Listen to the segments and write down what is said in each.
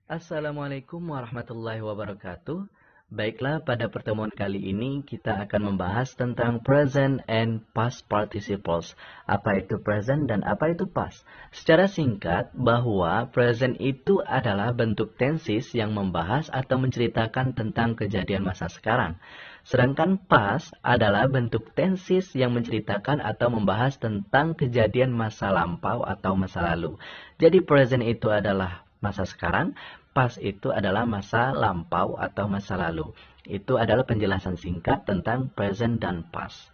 Assalamualaikum warahmatullahi wabarakatuh. Baiklah, pada pertemuan kali ini kita akan membahas tentang present and past participles. Apa itu present dan apa itu past? Secara singkat, bahwa present itu adalah bentuk tenses yang membahas atau menceritakan tentang kejadian masa sekarang. Sedangkan past adalah bentuk tenses yang menceritakan atau membahas tentang kejadian masa lampau atau masa lalu. Jadi present itu adalah masa sekarang, past itu adalah masa lampau atau masa lalu. Itu adalah penjelasan singkat tentang present dan past.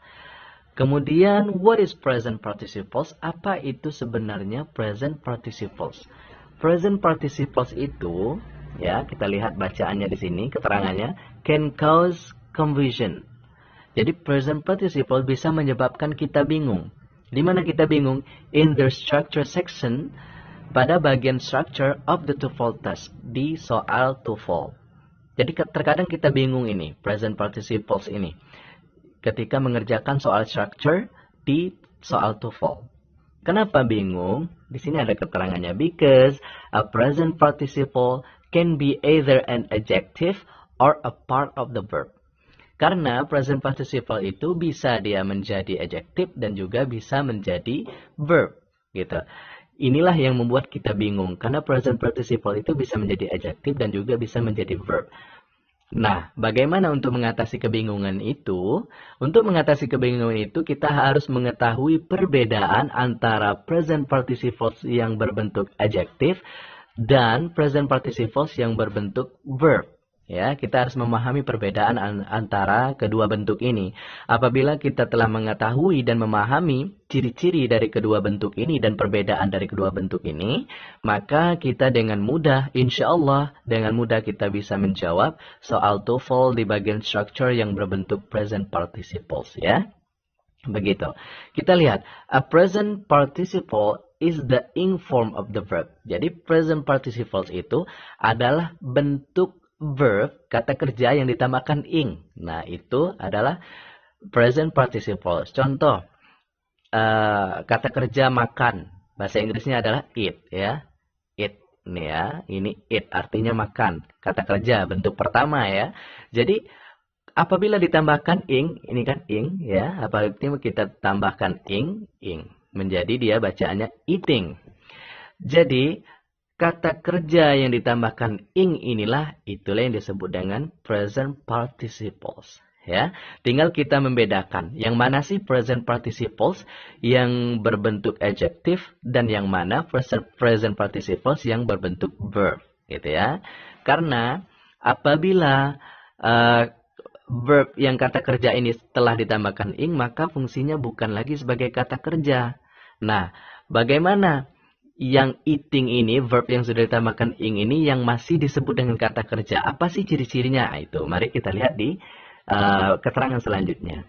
Kemudian, what is present participles? Apa itu sebenarnya present participles? Present participles itu, ya, kita lihat bacaannya di sini, keterangannya, can cause confusion. Jadi present participle bisa menyebabkan kita bingung. Di mana kita bingung? In the structure section, pada bagian structure of the TOEFL test, di soal TOEFL. Jadi terkadang kita bingung ini, present participles ini, ketika mengerjakan soal structure di soal TOEFL. Kenapa bingung? Di sini ada keterangannya, because a present participle can be either an adjective or a part of the verb. Karena present participle itu bisa dia menjadi adjective dan juga bisa menjadi verb, gitu. Inilah yang membuat kita bingung, karena present participle itu bisa menjadi adjective dan juga bisa menjadi verb. Nah, bagaimana untuk mengatasi kebingungan itu? Untuk mengatasi kebingungan itu, kita harus mengetahui perbedaan antara present participles yang berbentuk adjective dan present participles yang berbentuk verb. Ya, kita harus memahami perbedaan antara kedua bentuk ini. Apabila kita telah mengetahui dan memahami ciri-ciri dari kedua bentuk ini dan perbedaan dari kedua bentuk ini, maka kita dengan mudah, insya Allah, dengan mudah kita bisa menjawab soal TOEFL di bagian structure yang berbentuk present participles, ya. Begitu. Kita lihat, a present participle is the ing form of the verb. Jadi present participles itu adalah bentuk verb, kata kerja yang ditambahkan ing. Nah, itu adalah present participles. Contoh, kata kerja makan. Bahasa Inggrisnya adalah eat, ya. Eat, nih ya. Ini eat, artinya makan. Kata kerja, bentuk pertama, ya. Jadi, apabila ditambahkan ing, ini kan ing, ya. Apabila kita tambahkan ing. Menjadi dia bacaannya eating. Jadi, kata kerja yang ditambahkan ing inilah, itulah yang disebut dengan present participles. Ya, tinggal kita membedakan yang mana sih present participles yang berbentuk adjective dan yang mana present participles yang berbentuk verb, gitu ya. Karena apabila verb yang kata kerja ini telah ditambahkan ing, maka fungsinya bukan lagi sebagai kata kerja. Nah, bagaimana yang eating ini, verb yang sudah ditambahkan ing ini, yang masih disebut dengan kata kerja? Apa sih ciri-cirinya? Itu, mari kita lihat di keterangan selanjutnya.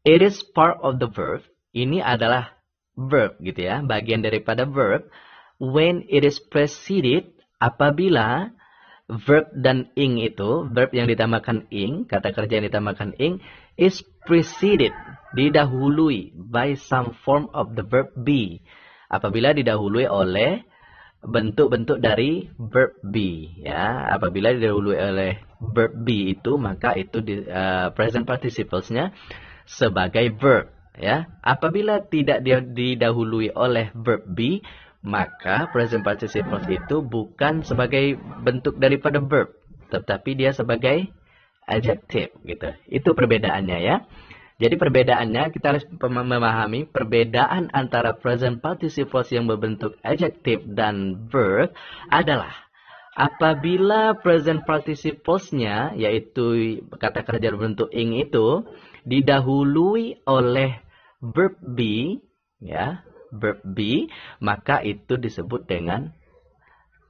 It is part of the verb. Ini adalah verb, gitu ya, bagian daripada verb. When it is preceded, apabila verb dan ing itu, verb yang ditambahkan ing, kata kerja yang ditambahkan ing, is preceded, didahului by some form of the verb be. Apabila didahului oleh bentuk-bentuk dari verb be, ya. Apabila didahului oleh verb be itu, maka itu present participles-nya sebagai verb, ya. Apabila tidak didahului oleh verb be, maka present participles itu bukan sebagai bentuk daripada verb, tetapi dia sebagai adjective, gitu. Itu perbedaannya, ya. Jadi perbedaannya, kita harus memahami perbedaan antara present participles yang berbentuk adjective dan verb adalah apabila present participles-nya, yaitu kata kerja berbentuk ing itu, didahului oleh verb be, ya, verb be, maka itu disebut dengan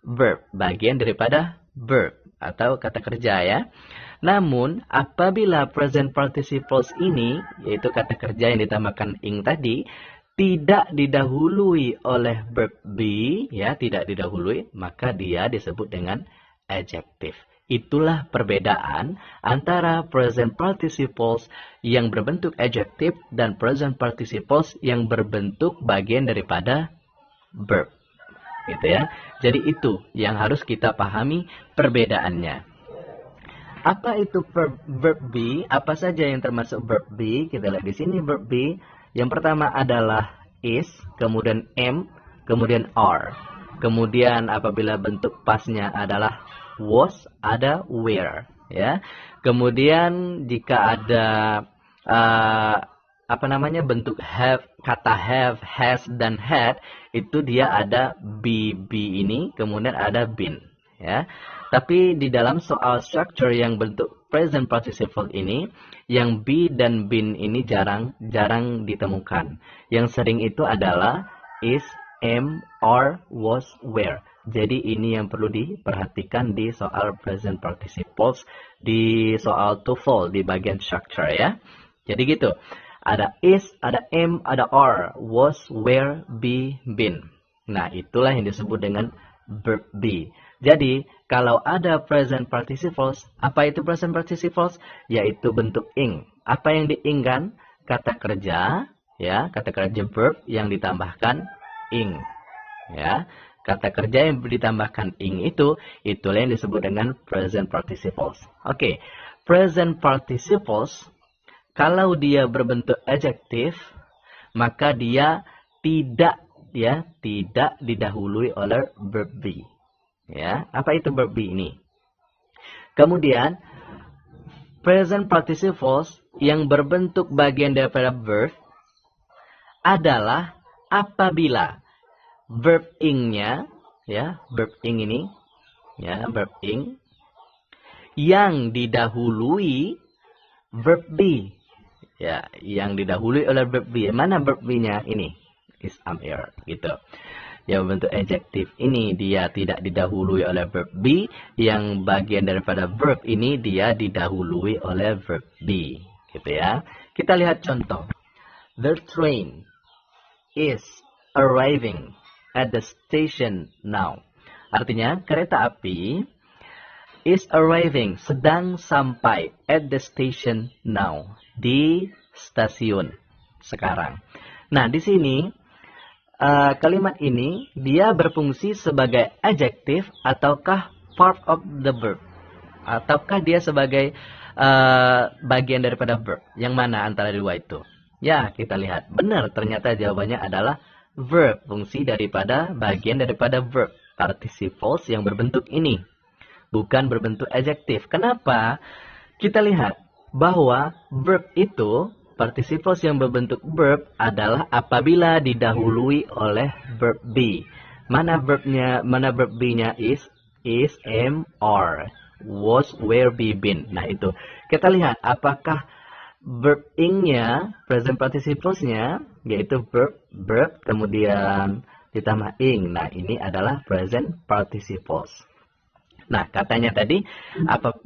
verb, bagian daripada verb atau kata kerja, ya. Namun, apabila present participles ini, yaitu kata kerja yang ditambahkan ing tadi, tidak didahului oleh verb be, ya, tidak didahului, maka dia disebut dengan adjective. Itulah perbedaan antara present participles yang berbentuk adjective dan present participles yang berbentuk bagian daripada verb. gitu ya. Jadi itu yang harus kita pahami perbedaannya. Apa itu verb be? Apa saja yang termasuk verb be? Kita lihat di sini verb be. Yang pertama adalah is, kemudian am, kemudian are. Kemudian apabila bentuk pasnya adalah was, ada were, ya. Kemudian jika ada bentuk have, kata have, has dan had, itu dia ada be ini, kemudian ada been, ya. Tapi di dalam soal structure yang bentuk present participle ini, yang be dan been ini jarang ditemukan. Yang sering itu adalah is, am, are, was, were. Jadi ini yang perlu diperhatikan di soal present participles, di soal TOEFL di bagian structure ya. Jadi gitu. Ada is, ada am, ada are, was, were, be, been. Nah, itulah yang disebut dengan verb be. Jadi, kalau ada present participles, apa itu present participles? Yaitu bentuk ing. Apa yang diingkan? Kata kerja, ya, kata kerja verb yang ditambahkan ing. Ya, kata kerja yang ditambahkan ing itulah yang disebut dengan present participles. Oke, present participles kalau dia berbentuk adjektif, maka dia tidak didahului oleh verb be. Ya, apa itu verb be ini? Kemudian present participles yang berbentuk bagian daripada verb adalah apabila verb ing-nya, ya, verb ing ini, ya, verb ing yang didahului verb be. Ya, yang didahului oleh verb be. Mana verb be-nya? Ini is, am, are, gitu. Yang bentuk adjektif ini dia tidak didahului oleh verb be, yang bagian daripada verb ini dia didahului oleh verb be, gitu ya. Kita lihat contoh. The train is arriving at the station now. Artinya kereta api is arriving, sedang sampai, at the station now, di stasiun sekarang. Nah, di sini kalimat ini dia berfungsi sebagai adjektif ataukah part of the verb, ataukah dia sebagai bagian daripada verb. Yang mana antara dua itu? Ya, kita lihat. Benar, ternyata jawabannya adalah verb, fungsi daripada bagian daripada verb, participles yang berbentuk ini, bukan berbentuk adjektif. Kenapa? Kita lihat bahwa verb itu, participles yang berbentuk verb adalah apabila didahului oleh verb be. Mana verbnya? Mana verb be-nya? Is, am, are, was, were, be, been. Nah itu. Kita lihat apakah verb ing-nya, present participles-nya, yaitu verb, kemudian ditambah ing. Nah ini adalah present participles. Nah katanya tadi, apa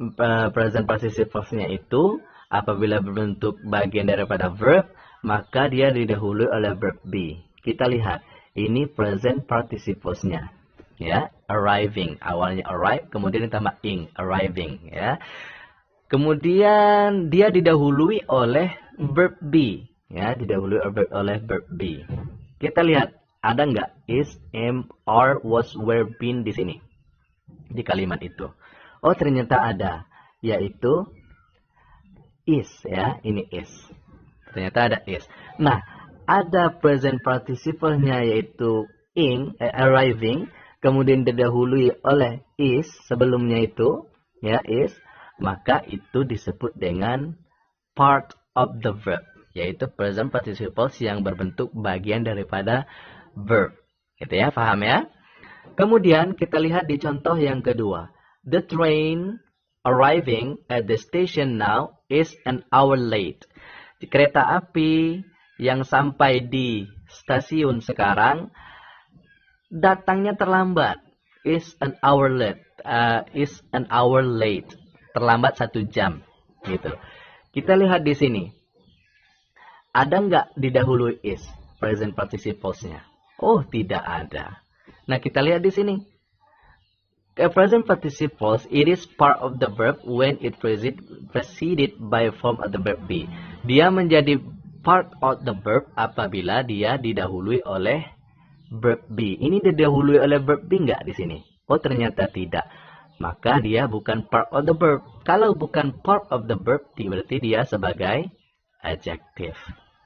present participles-nya itu apabila berbentuk bagian daripada verb, maka dia didahului oleh verb be. Kita lihat, ini present participles-nya. Ya, arriving. Awalnya arrive, kemudian ditambah ing, arriving. Ya. Kemudian dia didahului oleh verb be. Ya, didahului oleh verb be. Kita lihat, ada nggak is, am, are, was, were, been di sini? Di kalimat itu. Oh, ternyata ada. Yaitu is, ya, ini is. Ternyata ada is. Nah, ada present participle-nya yaitu ing, arriving, kemudian didahului oleh is sebelumnya itu, ya, is, maka itu disebut dengan part of the verb, yaitu present participles yang berbentuk bagian daripada verb. Gitu ya, paham ya? Kemudian kita lihat di contoh yang kedua. The train arriving at the station now is an hour late. Kereta api yang sampai di stasiun sekarang datangnya terlambat. Is an hour late. Terlambat 1 jam. Gitu. Kita lihat di sini. Ada nggak didahului is present participles-nya? Oh, tidak ada. Nah, kita lihat di sini. Present participles, it is part of the verb when it preceded by a form of the verb be. Dia menjadi part of the verb apabila dia didahului oleh verb be. Ini didahului oleh verb be nggak di sini? Oh, ternyata tidak. Maka dia bukan part of the verb. Kalau bukan part of the verb, berarti dia sebagai adjective.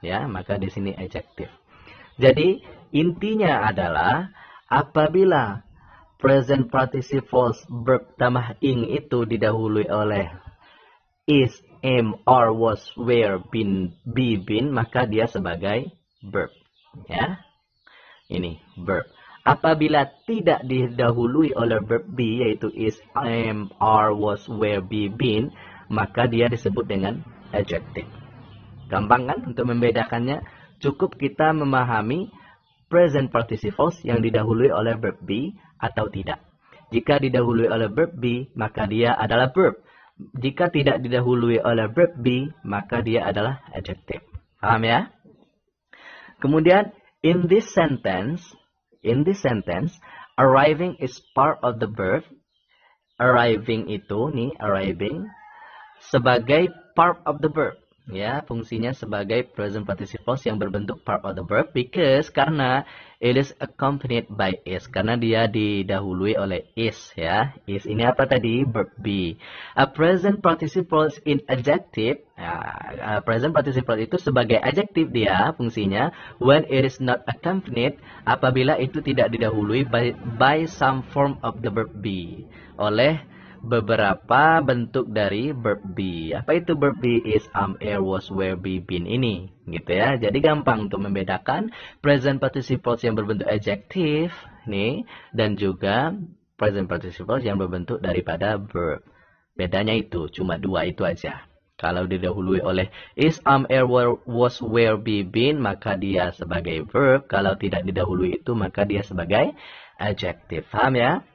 Ya, maka di sini adjective. Jadi, intinya adalah apabila present participle verb tambah ing itu didahului oleh is, am, are, was, were, been, be, been, maka dia sebagai verb. Ya, ini verb. Apabila tidak didahului oleh verb be, yaitu is, am, are, was, were, be, been, maka dia disebut dengan adjective. Gampang kan untuk membedakannya? Cukup kita memahami present participles yang didahului oleh verb be atau tidak. Jika didahului oleh verb be, maka dia adalah verb. Jika tidak didahului oleh verb be, maka dia adalah adjective. Paham ya? Kemudian, in this sentence, arriving is part of the verb. Arriving itu, arriving, sebagai part of the verb. Ya, fungsinya sebagai present participles yang berbentuk part of the verb karena it is accompanied by is, karena dia didahului oleh is, ya. Is ini apa tadi? Verb be. A present participles in adjective, present participle itu sebagai adjective dia fungsinya when it is not accompanied, apabila itu tidak didahului by some form of the verb be, oleh beberapa bentuk dari verb be. Apa itu verb be? Is, am, are, was, were, be, been ini, gitu ya. Jadi gampang untuk membedakan present participles yang berbentuk adjective nih dan juga present participles yang berbentuk daripada verb. Bedanya itu cuma dua itu aja. Kalau didahului oleh is, am, are, was, were, be, been, maka dia sebagai verb. Kalau tidak didahului itu, maka dia sebagai adjective. Paham ya?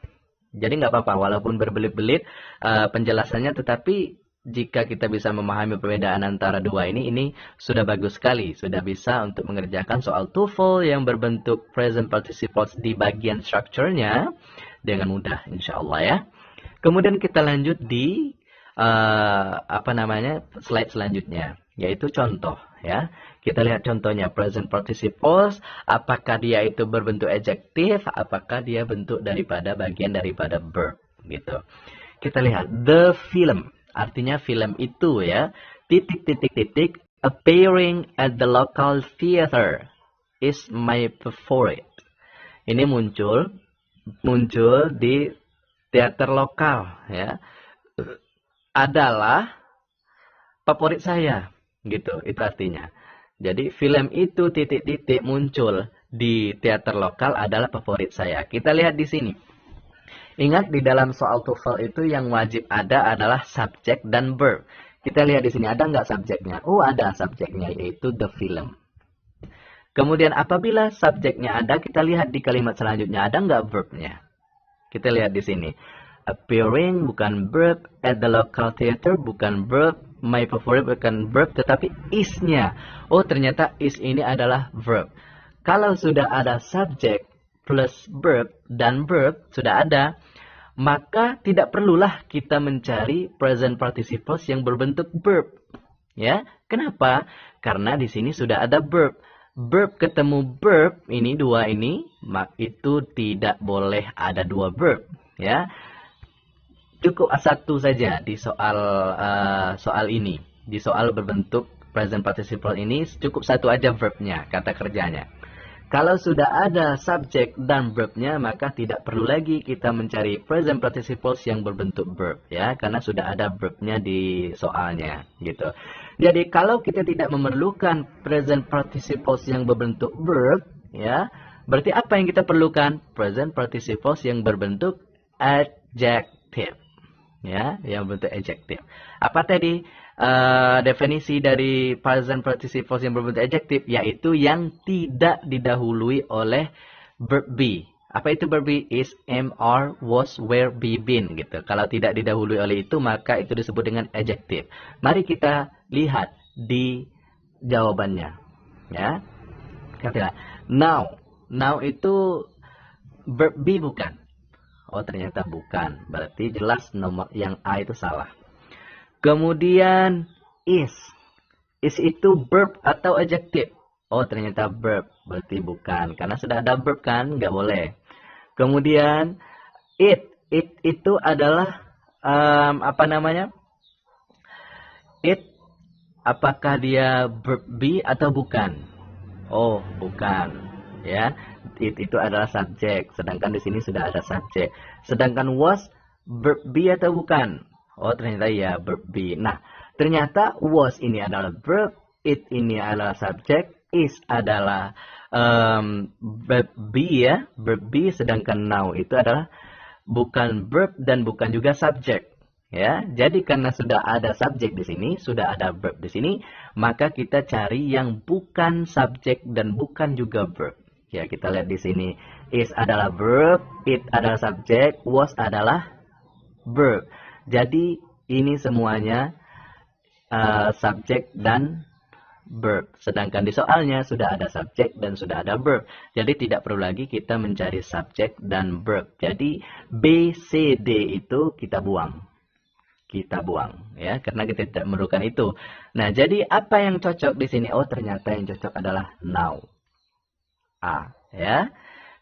Jadi nggak apa-apa, walaupun berbelit-belit penjelasannya, tetapi jika kita bisa memahami perbedaan antara dua ini sudah bagus sekali. Sudah bisa untuk mengerjakan soal TOEFL yang berbentuk present participles di bagian structure-nya dengan mudah, insya Allah ya. Kemudian kita lanjut di slide selanjutnya, yaitu contoh ya. Kita lihat contohnya present participles, apakah dia itu berbentuk adjective, apakah dia bentuk daripada bagian daripada verb gitu. Kita lihat the film, artinya film itu ya, titik appearing at the local theater is my favorite. Ini muncul di teater lokal ya, adalah favorit saya gitu, itu artinya. Jadi film itu titik muncul di teater lokal adalah favorit saya. Kita lihat di sini. Ingat di dalam soal TOEFL itu yang wajib ada adalah subjek dan verb. Kita lihat di sini ada nggak subjeknya? Oh, ada subjeknya, yaitu the film. Kemudian apabila subjeknya ada, kita lihat di kalimat selanjutnya ada nggak verbnya? Kita lihat di sini. Appearing bukan verb, at the local theater bukan verb, my favorite bukan verb, tetapi is-nya. Oh, ternyata is ini adalah verb. Kalau sudah ada subjek plus verb dan verb sudah ada, maka tidak perlulah kita mencari present participles yang berbentuk verb. Ya, kenapa? Karena di sini sudah ada verb. Verb ketemu verb, ini dua ini, itu tidak boleh ada dua verb. Ya, cukup satu saja di soal ini. Di soal berbentuk present participle ini cukup satu aja verbnya, kata kerjanya. Kalau sudah ada subjek dan verbnya, maka tidak perlu lagi kita mencari present participles yang berbentuk verb ya, karena sudah ada verbnya di soalnya gitu. Jadi kalau kita tidak memerlukan present participles yang berbentuk verb ya, berarti apa yang kita perlukan? Present participles yang berbentuk adjective. Ya, yang bentuk adjective. Apa tadi definisi dari present participles yang berbentuk adjective? Yaitu yang tidak didahului oleh verb be. Apa itu verb be? Is, am, are, was, were, be, been gitu. Kalau tidak didahului oleh itu, maka itu disebut dengan adjective. Mari kita lihat di jawabannya. Ya, katakanlah now. Now itu verb be bukan? Oh, ternyata bukan. Berarti jelas nomor yang A itu salah. Kemudian is. Is itu verb atau adjective? Oh, ternyata verb. Berarti bukan. Karena sudah ada verb kan, nggak boleh. Kemudian, it. It itu adalah, apa namanya? It, apakah dia verb be atau bukan? Oh, bukan. Ya, it itu adalah subjek. Sedangkan di sini sudah ada subjek. Sedangkan was, verb be atau bukan? Oh, ternyata ya, verb be. Nah, ternyata was ini adalah verb, it ini adalah subjek, is adalah verb be ya, verb be, sedangkan now itu adalah bukan verb dan bukan juga subjek. Ya, jadi karena sudah ada subjek di sini, sudah ada verb di sini, maka kita cari yang bukan subjek dan bukan juga verb. Ya, kita lihat di sini, is adalah verb, it adalah subjek, was adalah verb. Jadi ini semuanya subjek dan verb. Sedangkan di soalnya sudah ada subjek dan sudah ada verb. Jadi tidak perlu lagi kita mencari subjek dan verb. Jadi B, C, D itu kita buang. Kita buang ya, karena kita tidak memerlukan itu. Nah, jadi apa yang cocok di sini? Oh, ternyata yang cocok adalah now. A ya.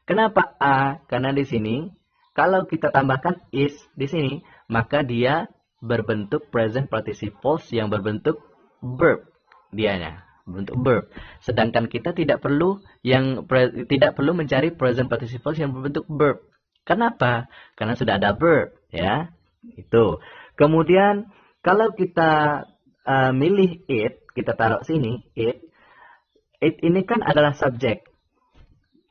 Kenapa A? Karena di sini kalau kita tambahkan is di sini, maka dia berbentuk present participles yang berbentuk verb dianya, bentuk verb. Sedangkan kita tidak perlu mencari present participles yang berbentuk verb. Kenapa? Karena sudah ada verb ya. Itu. Kemudian kalau kita milih it, kita taruh sini it ini kan adalah subjek.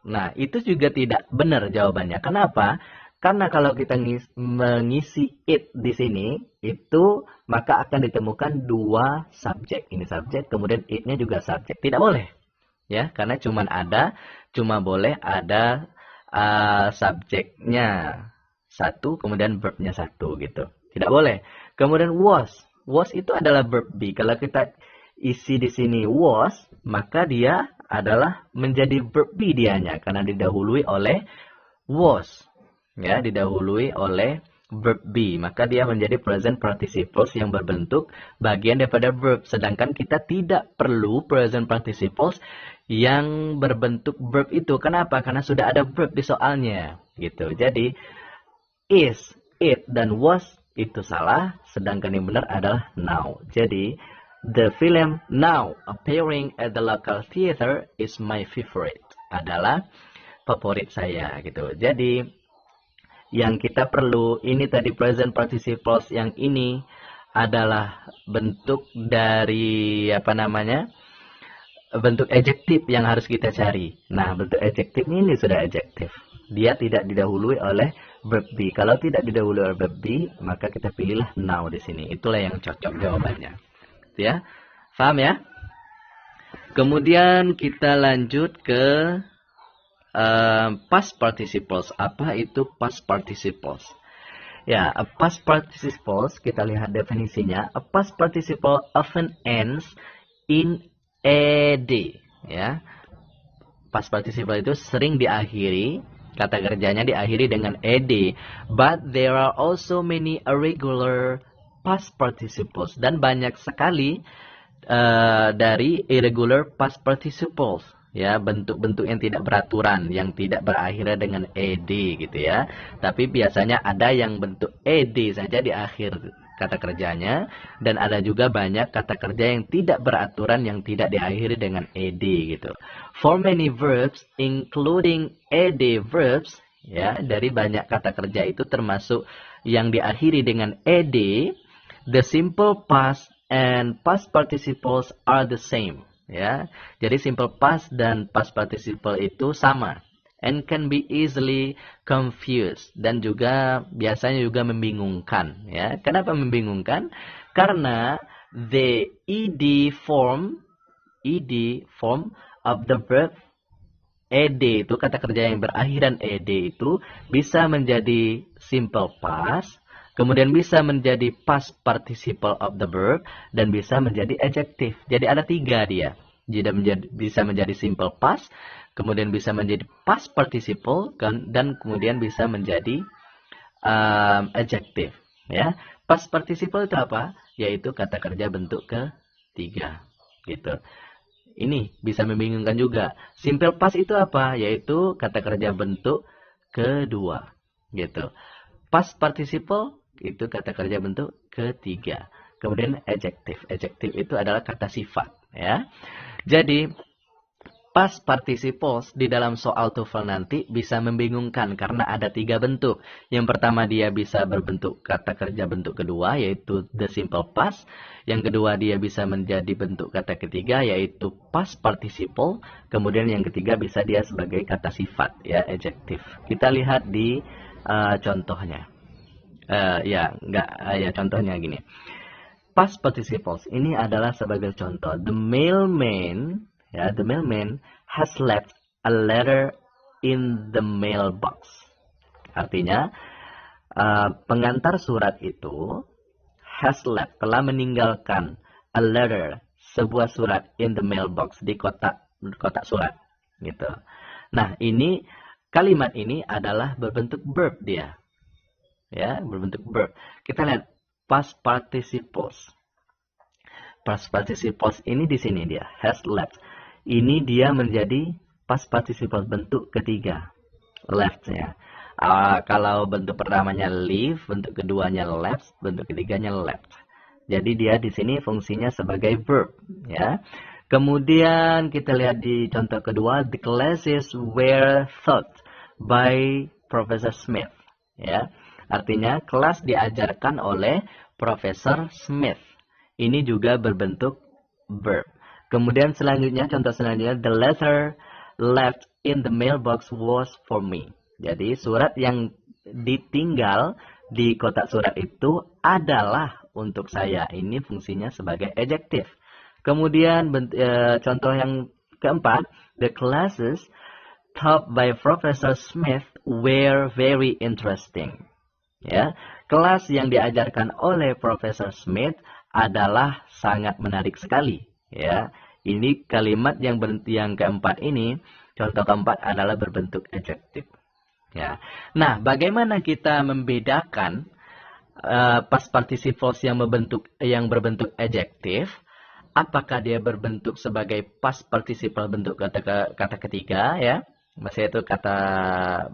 Nah, itu juga tidak benar jawabannya. Kenapa? Karena kalau kita mengisi it di sini, itu maka akan ditemukan dua subjek. Ini subjek, kemudian it-nya juga subjek. Tidak boleh. Ya, karena cuma boleh ada subjeknya satu, kemudian verbnya satu gitu. Tidak boleh. Kemudian was. Was itu adalah verb be. Kalau kita isi di sini was, maka dia adalah menjadi verb be dianya. Karena didahului oleh was. Ya, didahului oleh verb be. Maka dia menjadi present participles yang berbentuk bagian daripada verb. Sedangkan kita tidak perlu present participles yang berbentuk verb itu. Kenapa? Karena sudah ada verb di soalnya. Gitu. Jadi, is, it, dan was itu salah, sedangkan yang benar adalah now. Jadi, the film now appearing at the local theater is my favorite. Adalah favorit saya gitu. Jadi, yang kita perlu ini tadi present participles yang ini adalah bentuk dari bentuk adjektif yang harus kita cari. Nah, bentuk adjektif ini sudah adjektif. Dia tidak didahului oleh verb be. Kalau tidak didahului oleh verb be, maka kita pilihlah now di sini. Itulah yang cocok jawabannya. Ya, paham ya? Kemudian kita lanjut ke past participles. Apa itu past participles? Ya, a past participles, kita lihat definisinya. A past participle often ends in ed. Ya, past participle itu sering diakhiri, kata kerjanya diakhiri dengan ed. But there are also many irregular past participles. Dan banyak sekali dari irregular past participles. Ya, bentuk-bentuk yang tidak beraturan, yang tidak berakhir dengan ed gitu ya. Tapi biasanya ada yang bentuk ed saja di akhir kata kerjanya, dan ada juga banyak kata kerja yang tidak beraturan yang tidak diakhiri dengan ed gitu. For many verbs including ed verbs, ya, dari banyak kata kerja itu termasuk yang diakhiri dengan ed, the simple past and past participles are the same. Ya, jadi simple past dan past participle itu sama, and can be easily confused, dan juga biasanya juga membingungkan. Ya, kenapa membingungkan? Karena the ed form of the verb ed itu, kata kerja yang berakhiran ed itu bisa menjadi simple past, kemudian bisa menjadi past participle of the verb, dan bisa menjadi adjective. Jadi ada tiga dia. Jadi bisa menjadi simple past, kemudian bisa menjadi past participle, dan kemudian bisa menjadi adjective. Ya, past participle itu apa? Yaitu kata kerja bentuk ketiga. Gitu. Ini bisa membingungkan juga. Simple past itu apa? Yaitu kata kerja bentuk kedua. Gitu. Past participle itu kata kerja bentuk ketiga. Kemudian adjective. Adjective itu adalah kata sifat. Ya. Jadi, past participles di dalam soal TOEFL nanti bisa membingungkan karena ada 3 bentuk. Yang pertama dia bisa berbentuk kata kerja bentuk kedua yaitu the simple past. Yang kedua dia bisa menjadi bentuk kata ketiga yaitu past participle. Kemudian yang ketiga bisa dia sebagai kata sifat ya adjective. Kita lihat di contohnya. Contohnya gini. Past participles ini adalah sebagai contoh. The mailman has left a letter in the mailbox. Artinya, pengantar surat itu has left, telah meninggalkan a letter, sebuah surat in the mailbox, di kotak surat. Gitu. Nah, kalimat ini adalah berbentuk verb dia. Ya, berbentuk verb. Kita lihat past participles. Past participles ini di sini dia, has left. Ini dia menjadi past participle bentuk ketiga, left ya. Kalau bentuk pertamanya leave, bentuk keduanya left, bentuk ketiganya left. Jadi dia di sini fungsinya sebagai verb ya. Kemudian kita lihat di contoh kedua, the classes were taught by Professor Smith ya. Artinya kelas diajarkan oleh Profesor Smith. Ini juga berbentuk verb. Kemudian contoh selanjutnya, the letter left in the mailbox was for me. Jadi surat yang ditinggal di kotak surat itu adalah untuk saya. Ini fungsinya sebagai adjective. Kemudian contoh yang keempat, the classes taught by Professor Smith were very interesting. Ya, kelas yang diajarkan oleh Profesor Smith adalah sangat menarik sekali. Ya, ini kalimat yang keempat ini, contoh keempat adalah berbentuk adjective. Ya. Nah, bagaimana kita membedakan past participles yang berbentuk adjective? Apakah dia berbentuk sebagai past participle bentuk kata ketiga ya? Maksudnya itu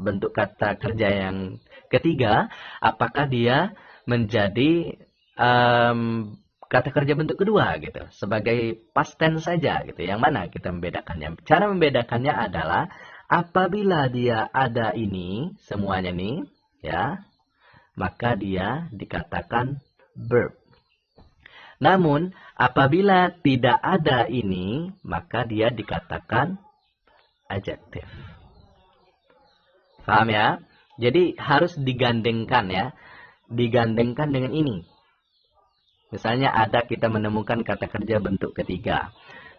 bentuk kata kerja yang ketiga, apakah dia menjadi kata kerja bentuk kedua gitu, sebagai past tense saja gitu. Yang mana kita membedakannya? Cara membedakannya adalah apabila dia ada ini semuanya nih ya, maka dia dikatakan verb. Namun apabila tidak ada ini, maka dia dikatakan adjective. Paham ya? Jadi harus digandengkan ya. Digandengkan dengan ini. Misalnya kita menemukan kata kerja bentuk ketiga.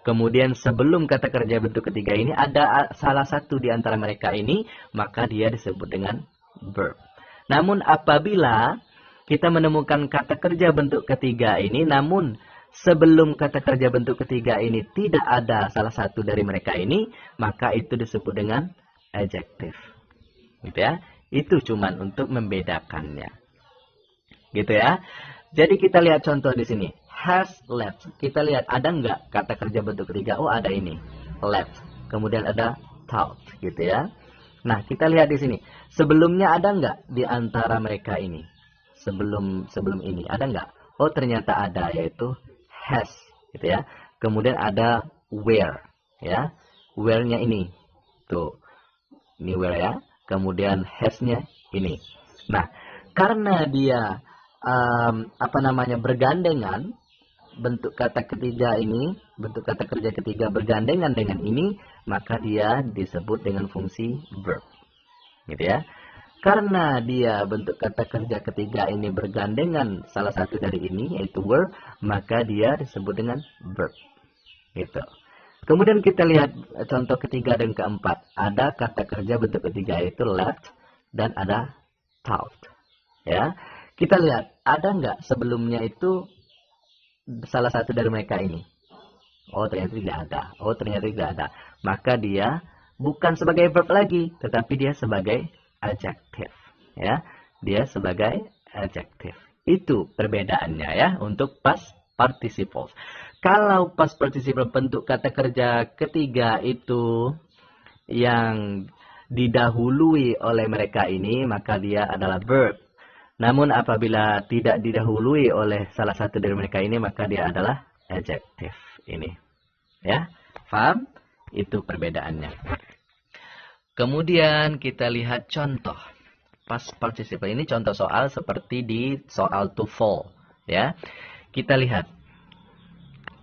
Kemudian sebelum kata kerja bentuk ketiga ini ada salah satu di antara mereka ini, maka dia disebut dengan verb. Namun apabila kita menemukan kata kerja bentuk ketiga ini, namun sebelum kata kerja bentuk ketiga ini tidak ada salah satu dari mereka ini, maka itu disebut dengan adjective. Gitu ya. Itu cuman untuk membedakannya. Gitu ya. Jadi kita lihat contoh di sini. Has left. Kita lihat ada nggak kata kerja bentuk ketiga? Oh, ada ini. Left. Kemudian ada taught. Gitu ya. Nah, kita lihat di sini. Sebelumnya ada nggak di antara mereka ini? Sebelum ini. Ada nggak? Oh, ternyata ada. Yaitu has. Gitu ya. Kemudian ada where. Ya. Where-nya ini. Tuh. Ini where ya. Kemudian has-nya ini. Nah, karena dia bergandengan, bentuk kata ketiga ini, bentuk kata kerja ketiga bergandengan dengan ini, maka dia disebut dengan fungsi verb. Gitu ya. Karena dia bentuk kata kerja ketiga ini bergandengan salah satu dari ini, yaitu verb, maka dia disebut dengan verb. Gitu. Kemudian kita lihat contoh ketiga dan keempat. Ada kata kerja bentuk ketiga yaitu left dan ada taught. Ya. Kita lihat, ada nggak sebelumnya itu salah satu dari mereka ini? Oh, ternyata tidak ada. Oh, ternyata tidak ada. Maka dia bukan sebagai verb lagi, tetapi dia sebagai adjective. Ya, dia sebagai adjective. Itu perbedaannya ya untuk past participles. Kalau past participle bentuk kata kerja ketiga itu yang didahului oleh mereka ini, maka dia adalah verb. Namun apabila tidak didahului oleh salah satu dari mereka ini, maka dia adalah adjective ini. Ya, paham? Itu perbedaannya. Kemudian kita lihat contoh. Past participle ini contoh soal seperti di soal TOEFL. Ya, kita lihat.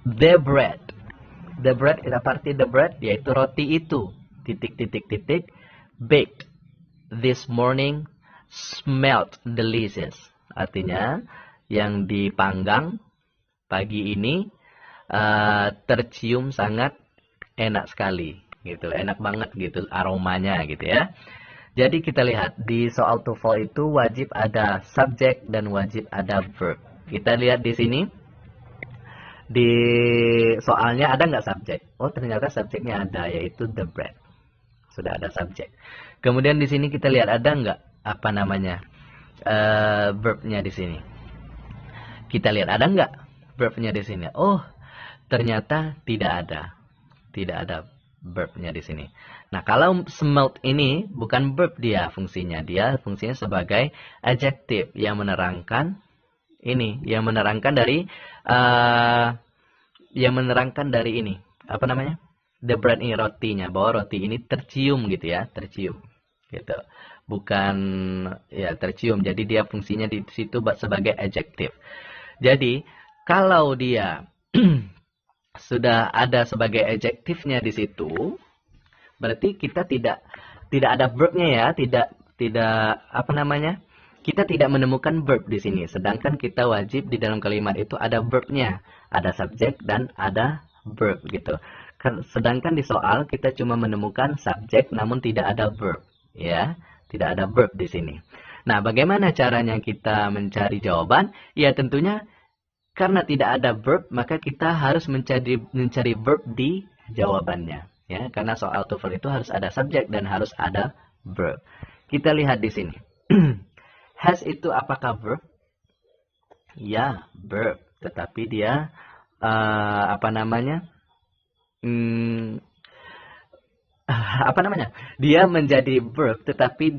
The bread. The bread, apa arti the bread? Yaitu roti itu. Titik, titik, titik. Baked this morning, smelled delicious. Artinya, yang dipanggang pagi ini tercium sangat enak sekali. Gitu, enak banget gitu aromanya gitu ya. Jadi kita lihat di soal TOEFL itu wajib ada subjek dan wajib ada verb. Kita lihat di sini. Di soalnya ada nggak subjek? Oh, ternyata subjeknya ada, yaitu the bread. Sudah ada subjek. Kemudian di sini kita lihat ada nggak apa namanya verbnya di sini. Kita lihat ada nggak verbnya di sini. Oh, ternyata tidak ada. Tidak ada verbnya di sini. Nah, kalau smelled ini bukan verb dia fungsinya. Dia fungsinya sebagai adjective yang menerangkan ini, yang menerangkan dari ini, apa namanya? The bread ini rotinya, bahwa roti ini tercium gitu ya, tercium. Gitu. Bukan ya tercium. Jadi dia fungsinya di situ sebagai adjective. Jadi, kalau dia sudah ada sebagai adjektifnya di situ, berarti kita tidak ada verbnya ya, tidak apa namanya? Kita tidak menemukan verb di sini. Sedangkan kita wajib di dalam kalimat itu ada verbnya, ada subjek dan ada verb gitu. Sedangkan di soal kita cuma menemukan subjek namun tidak ada verb, ya, tidak ada verb di sini. Nah, bagaimana caranya kita mencari jawaban? Ya tentunya karena tidak ada verb, maka kita harus mencari verb di jawabannya, ya. Karena soal TOEFL itu harus ada subjek dan harus ada verb. Kita lihat di sini. Has itu apakah verb? Ya, verb. Tetapi dia apa namanya? Dia menjadi verb, tetapi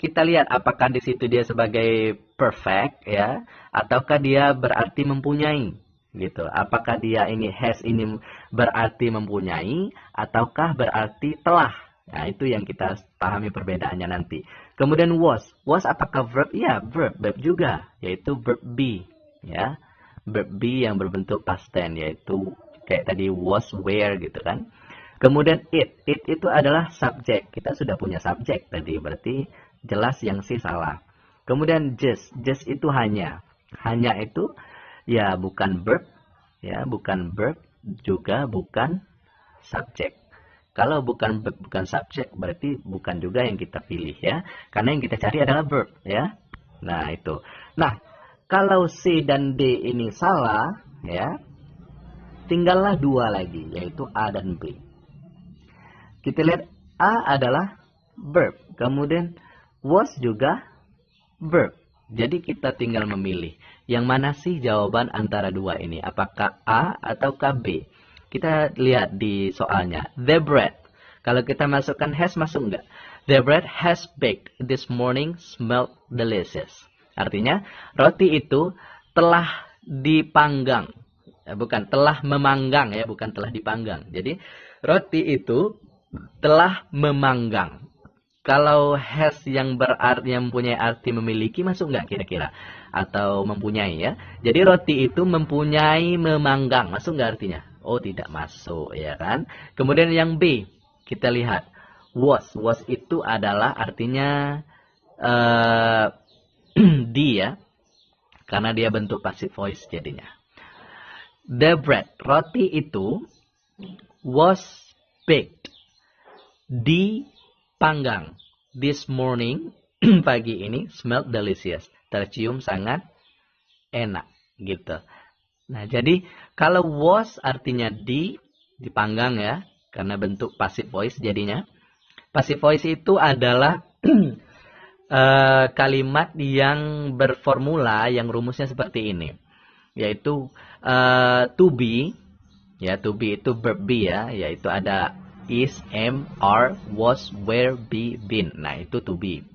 kita lihat apakah di situ dia sebagai perfect ya, ataukah dia berarti mempunyai gitu. Apakah dia ini has ini berarti mempunyai ataukah berarti telah. Nah, itu yang kita pahami perbedaannya nanti. Kemudian was apakah verb? Ya, verb juga, yaitu verb be ya. Verb be yang berbentuk past tense, yaitu kayak tadi was, were gitu kan. Kemudian it itu adalah subjek. Kita sudah punya subjek tadi, berarti jelas yang C salah. Kemudian just itu hanya itu ya bukan verb, ya bukan verb, juga bukan subjek. Kalau bukan subjek berarti bukan juga yang kita pilih ya, karena yang kita cari adalah verb ya. Nah itu. Nah kalau C dan D ini salah ya, tinggallah dua lagi, yaitu A dan B. Kita lihat A adalah verb, kemudian was juga verb. Jadi kita tinggal memilih. Yang mana sih jawaban antara dua ini? Apakah A atau B? Kita lihat di soalnya. The bread. Kalau kita masukkan has, masuk enggak? The bread has baked this morning, smelled delicious. Artinya, roti itu telah dipanggang. Bukan telah memanggang ya, bukan telah dipanggang. Jadi, roti itu telah memanggang. Kalau has yang berarti yang mempunyai arti memiliki, masuk nggak kira-kira? Atau mempunyai ya? Jadi roti itu mempunyai memanggang, masuk nggak artinya? Oh tidak masuk ya kan? Kemudian yang B, kita lihat was itu adalah artinya dia, karena dia bentuk passive voice jadinya. The bread, roti itu was baked, dipanggang. This morning, pagi ini, smelled delicious. Tercium sangat enak, gitu. Nah, jadi kalau was artinya dipanggang ya, karena bentuk passive voice jadinya. Passive voice itu adalah kalimat yang berformula, yang rumusnya seperti ini. yaitu to be, ya to be itu verb be ya, yaitu ada is, am, are, was, were, be, been. Nah itu to be,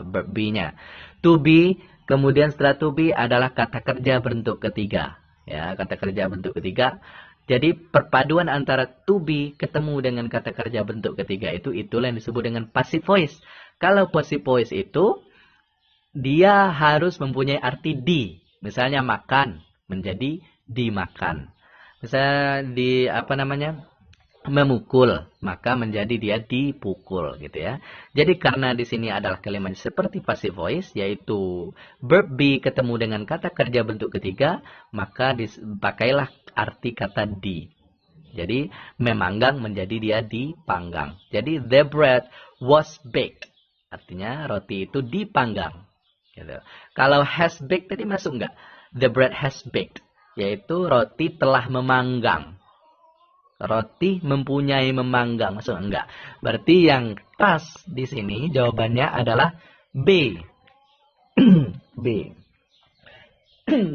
verb be-nya. To be, kemudian setelah to be adalah kata kerja bentuk ketiga, ya kata kerja bentuk ketiga. Jadi perpaduan antara to be ketemu dengan kata kerja bentuk ketiga itulah yang disebut dengan passive voice. Kalau passive voice itu dia harus mempunyai arti di. Misalnya makan menjadi dimakan. Misalnya memukul, maka menjadi dia dipukul gitu ya. Jadi karena di sini adalah kalimat seperti passive voice, yaitu verb be ketemu dengan kata kerja bentuk ketiga, maka dipakailah arti kata di. Jadi memanggang menjadi dia dipanggang. Jadi the bread was baked, artinya roti itu dipanggang. Gitu. Kalau has baked tadi masuk enggak? The bread has baked, yaitu roti telah memanggang. Roti mempunyai memanggang, masuk enggak? Berarti yang pas di sini jawabannya adalah B. B.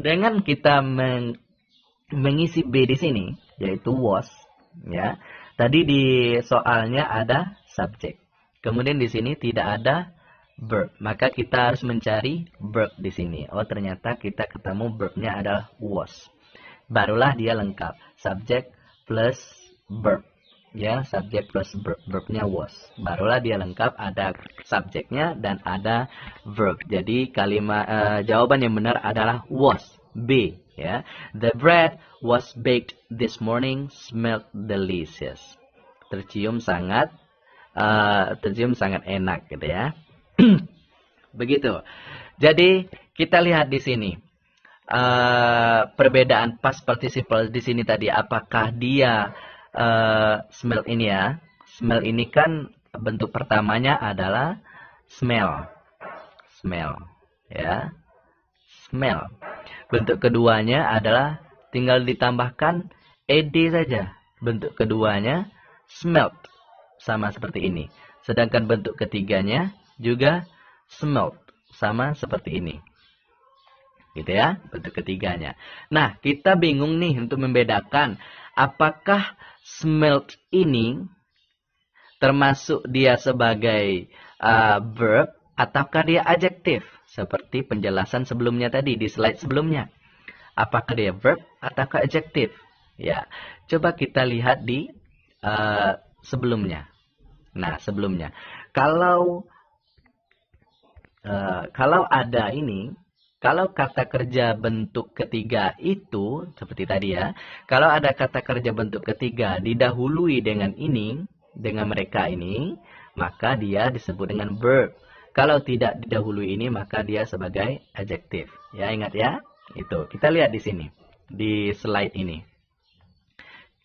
Dengan kita mengisi B di sini, yaitu was, ya. Tadi di soalnya ada subjek. Kemudian di sini tidak ada verb, maka kita harus mencari verb di sini. Oh, ternyata kita ketemu verbnya adalah was. Barulah dia lengkap. Subjek plus verb, ya, subjek plus verb, verbnya was. Barulah dia lengkap, ada subjeknya dan ada verb. Jadi kalimat jawaban yang benar adalah was, B, ya. The bread was baked this morning, smelled delicious. Tercium sangat enak gitu ya. Begitu. Jadi kita lihat di sini. Perbedaan past participle di sini tadi, apakah dia smell ini ya. Smell ini kan bentuk pertamanya adalah smell. Smell, ya. Smell. Bentuk keduanya adalah tinggal ditambahkan ed saja. Bentuk keduanya smelled, sama seperti ini. Sedangkan bentuk ketiganya juga smelled, sama seperti ini. Gitu ya, bentuk ketiganya. Nah, kita bingung nih untuk membedakan apakah smelled ini termasuk dia sebagai verb ataukah dia adjektif, seperti penjelasan sebelumnya tadi di slide sebelumnya. Apakah dia verb ataukah adjektif? Ya, coba kita lihat di sebelumnya. Nah, sebelumnya kalau ada ini, kalau kata kerja bentuk ketiga itu, seperti tadi ya, kalau ada kata kerja bentuk ketiga didahului dengan ini, dengan mereka ini, maka dia disebut dengan verb. Kalau tidak didahului ini, maka dia sebagai adjektif. Ya, ingat ya, itu. Kita lihat di sini, di slide ini.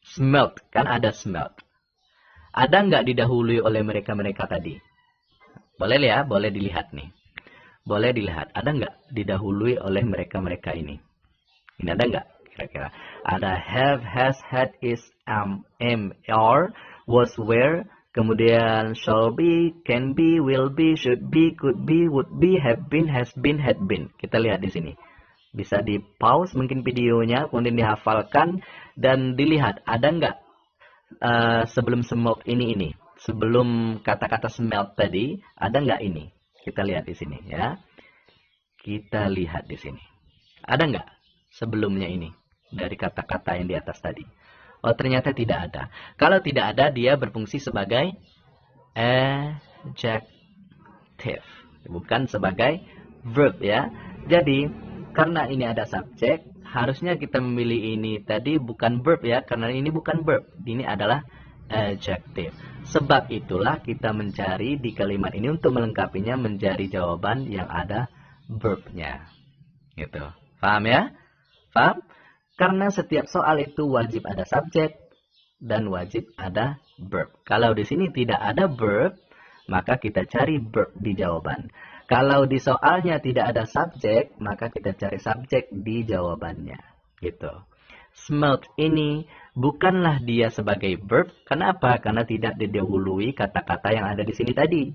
Smelled, kan ada smelled. Ada nggak didahului oleh mereka-mereka tadi? Boleh ya, boleh dilihat nih. Boleh dilihat, ada nggak didahului oleh mereka-mereka ini? Ini ada nggak kira-kira? Ada have, has, had, is, am, are, was, were, kemudian shall be, can be, will be, should be, could be, would be, have been, has been, had been. Kita lihat di sini. Bisa di pause mungkin videonya, kemudian dihafalkan dan dilihat ada nggak sebelum smelled ini. Sebelum kata-kata smelled tadi, ada nggak ini? Kita lihat di sini ya. Kita lihat di sini. Ada nggak sebelumnya ini dari kata-kata yang di atas tadi? Oh, ternyata tidak ada. Kalau tidak ada, dia berfungsi sebagai adjective, bukan sebagai verb ya. Jadi, karena ini ada subjek, harusnya kita memilih ini tadi bukan verb ya, karena ini bukan verb. Ini adalah adjective. Sebab itulah kita mencari di kalimat ini untuk melengkapinya menjadi jawaban yang ada verbnya. Gitu. Paham ya? Paham? Karena setiap soal itu wajib ada subjek dan wajib ada verb. Kalau di sini tidak ada verb, maka kita cari verb di jawaban. Kalau di soalnya tidak ada subjek, maka kita cari subjek di jawabannya. Gitu. Smelled ini bukanlah dia sebagai verb. Kenapa? Karena tidak didahului kata-kata yang ada di sini tadi.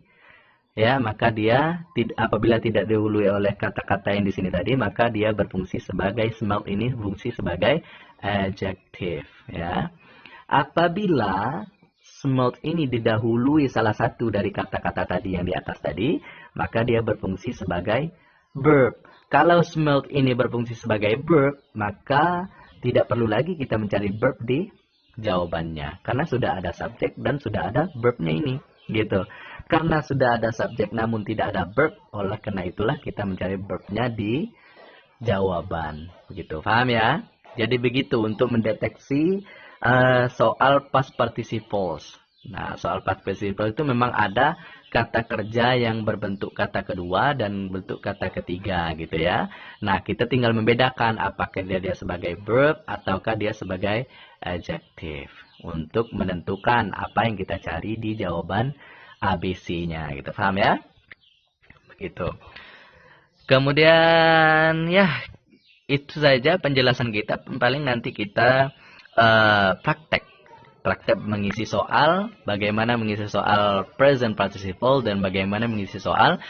ya, maka dia apabila tidak didahului oleh kata-kata yang di sini tadi, maka dia berfungsi sebagai smelt ini berfungsi sebagai adjective, ya. Apabila smelt ini didahului salah satu dari kata-kata tadi yang di atas tadi, maka dia berfungsi sebagai verb. Kalau smelt ini berfungsi sebagai verb, maka tidak perlu lagi kita mencari verb di jawabannya, karena sudah ada subjek dan sudah ada verbnya ini, gitu. Karena sudah ada subjek namun tidak ada verb, oleh karena itulah kita mencari verbnya di jawaban, begitu. Paham ya? Jadi begitu untuk mendeteksi soal past participles. Nah, soal past participle itu memang ada kata kerja yang berbentuk kata kedua dan bentuk kata ketiga, gitu ya. Nah, kita tinggal membedakan apakah dia sebagai verb ataukah dia sebagai adjective untuk menentukan apa yang kita cari di jawaban ABC-nya, gitu. Paham ya? Begitu. Kemudian ya itu saja penjelasan kita. Paling nanti kita praktek mengisi soal, bagaimana mengisi soal present participle dan bagaimana mengisi soal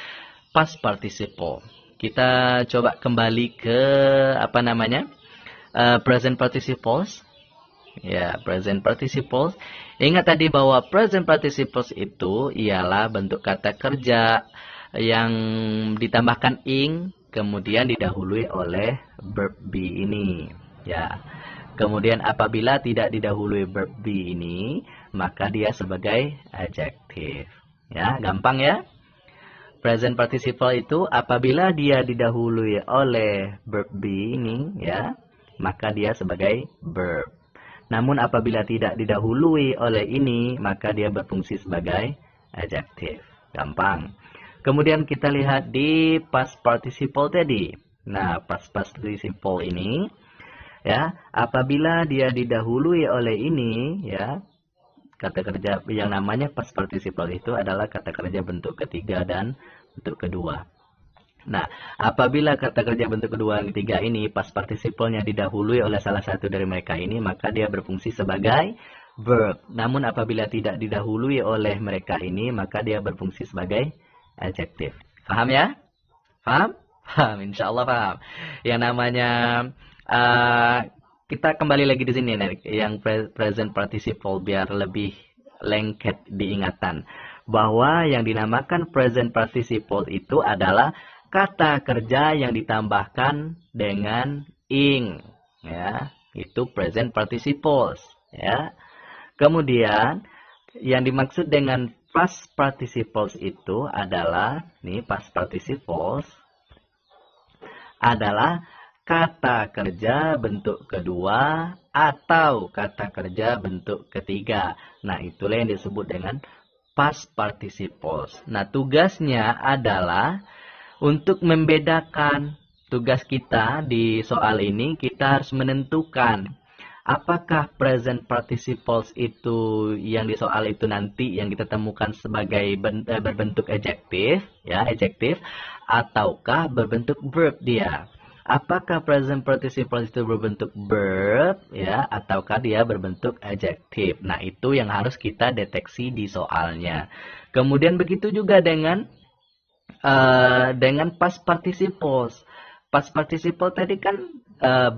past participle. Kita coba kembali ke present participles. Ya, present participles. Ingat tadi bahwa present participles itu ialah bentuk kata kerja yang ditambahkan ing, kemudian didahului oleh verb be ini. Ya. Kemudian apabila tidak didahului verb be ini, maka dia sebagai adjective. Ya, gampang ya. Present participle itu apabila dia didahului oleh verb be ini, ya, maka dia sebagai verb. Namun apabila tidak didahului oleh ini, maka dia berfungsi sebagai adjective. Gampang. Kemudian kita lihat di past participle tadi. Nah, past participle ini, ya, apabila dia didahului oleh ini, ya, kata kerja yang namanya past participle itu adalah kata kerja bentuk ketiga dan bentuk kedua. Nah, apabila kata kerja bentuk kedua dan ketiga ini past participle-nya didahului oleh salah satu dari mereka ini, maka dia berfungsi sebagai verb. Namun apabila tidak didahului oleh mereka ini, maka dia berfungsi sebagai adjective. Paham ya? Paham? Paham, insya Allah paham. Yang namanya kita kembali lagi di sini nih, yang present participle biar lebih lengket diingatan. Bahwa yang dinamakan present participle itu adalah kata kerja yang ditambahkan dengan ing, ya, itu present participles, ya. Kemudian yang dimaksud dengan past participles itu adalah past participles adalah kata kerja bentuk kedua atau kata kerja bentuk ketiga. Nah, itulah yang disebut dengan past participles. Nah, tugasnya adalah untuk membedakan. Tugas kita di soal ini, kita harus menentukan apakah present participles itu yang di soal itu nanti yang kita temukan sebagai berbentuk adjective, ya, adjective, ataukah berbentuk verb dia. Apakah present participle itu berbentuk verb, ya, ataukah dia berbentuk adjective. Nah, itu yang harus kita deteksi di soalnya. Kemudian begitu juga dengan past participles. Past participle tadi kan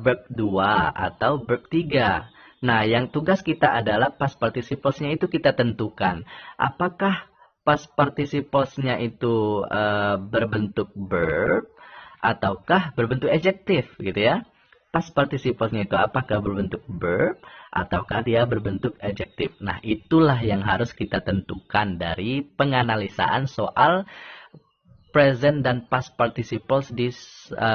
verb 2 atau verb 3. Nah, yang tugas kita adalah past participles-nya itu kita tentukan. Apakah past participles-nya itu berbentuk verb ataukah berbentuk adjective, gitu ya. Past participles-nya itu apakah berbentuk verb ataukah dia berbentuk adjective. Nah, itulah yang harus kita tentukan dari penganalisaan soal present dan past participles di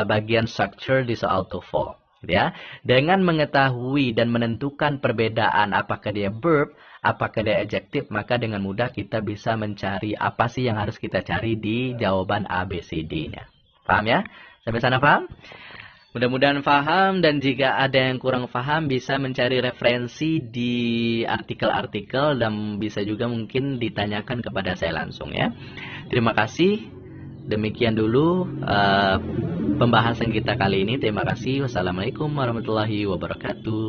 bagian structure di soal TOEFL, ya. Dengan mengetahui dan menentukan perbedaan apakah dia verb, apakah dia adjective, maka dengan mudah kita bisa mencari apa sih yang harus kita cari di jawaban ABCD-nya. Paham ya? Sampai sana paham? Mudah-mudahan paham, dan jika ada yang kurang paham bisa mencari referensi di artikel-artikel dan bisa juga mungkin ditanyakan kepada saya langsung, ya. Terima kasih. Demikian dulu pembahasan kita kali ini. Terima kasih. Wassalamualaikum warahmatullahi wabarakatuh.